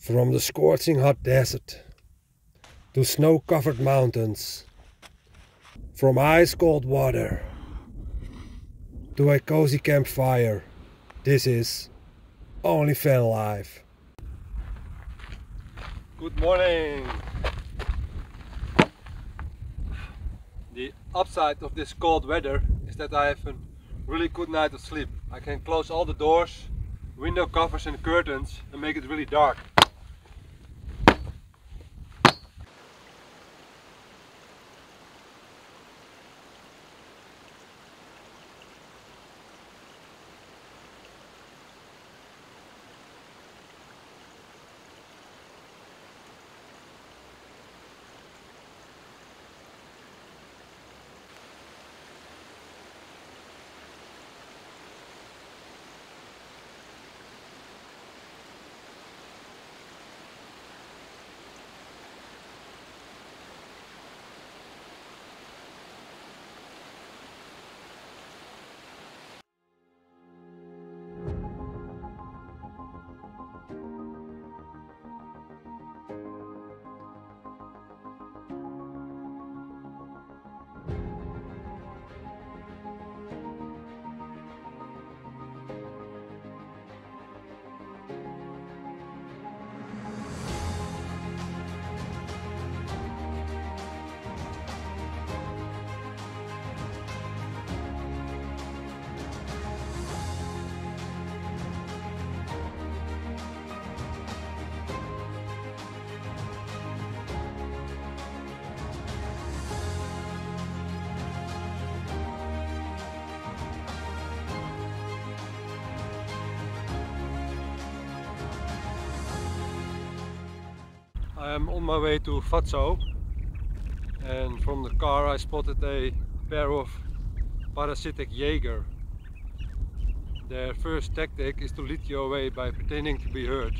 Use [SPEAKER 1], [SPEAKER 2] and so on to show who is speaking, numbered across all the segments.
[SPEAKER 1] From the scorching hot desert to snow-covered mountains, from ice-cold water to a cozy campfire, this is only fan life. Good morning! The upside of this cold weather is that I have a really good night of sleep. I can close all the doors, window covers and curtains and make it really dark. I am on my way to Vadso, and from the car I spotted a pair of parasitic jaeger. Their first tactic is to lead you away by pretending to be hurt.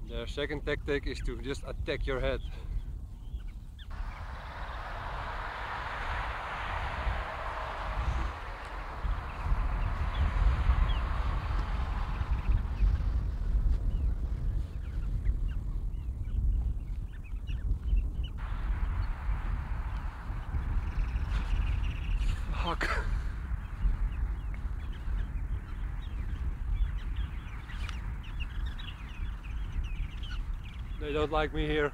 [SPEAKER 1] Their second tactic is to just attack your head. Fuck. They don't like me here.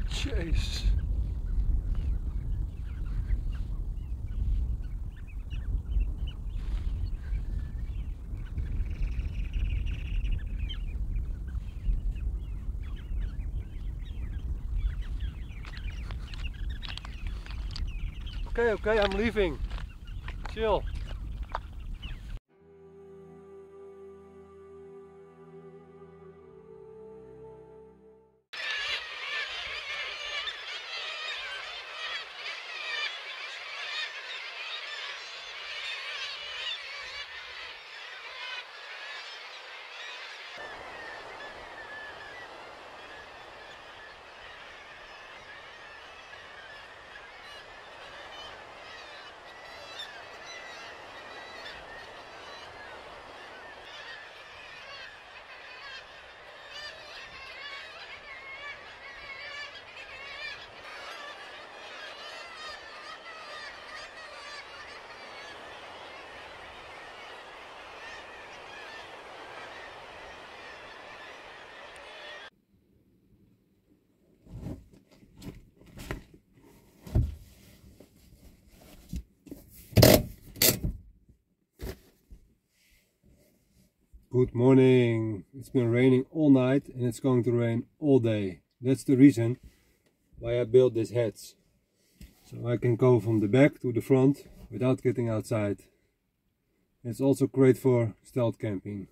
[SPEAKER 1] Jeez. Okay, I'm leaving. Chill. Good morning. It's been raining all night and it's going to rain all day. That's the reason why I built this hedge. So I can go from the back to the front without getting outside. It's also great for stealth camping.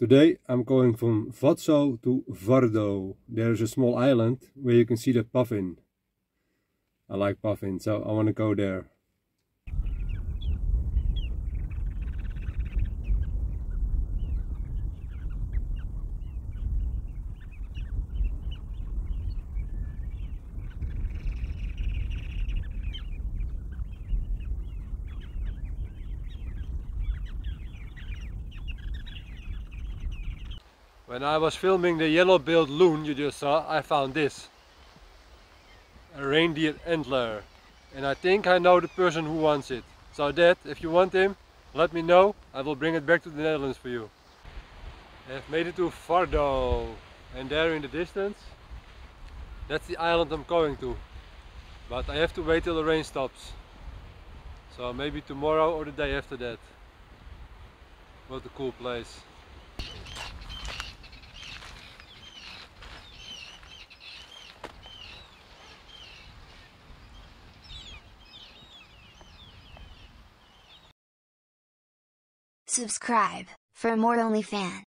[SPEAKER 1] Today I'm going from Vadso to Vardo. There's a small island where you can see the puffin. I like puffin, so I want to go there. When I was filming the yellow-billed loon you just saw, I found this. A reindeer antler. And I think I know the person who wants it. So Dad, if you want him, let me know. I will bring it back to the Netherlands for you. I've made it to Vardo. And there in the distance, that's the island I'm going to. But I have to wait till the rain stops. So maybe tomorrow or the day after that. What a cool place.
[SPEAKER 2] Subscribe for more OnlyFans.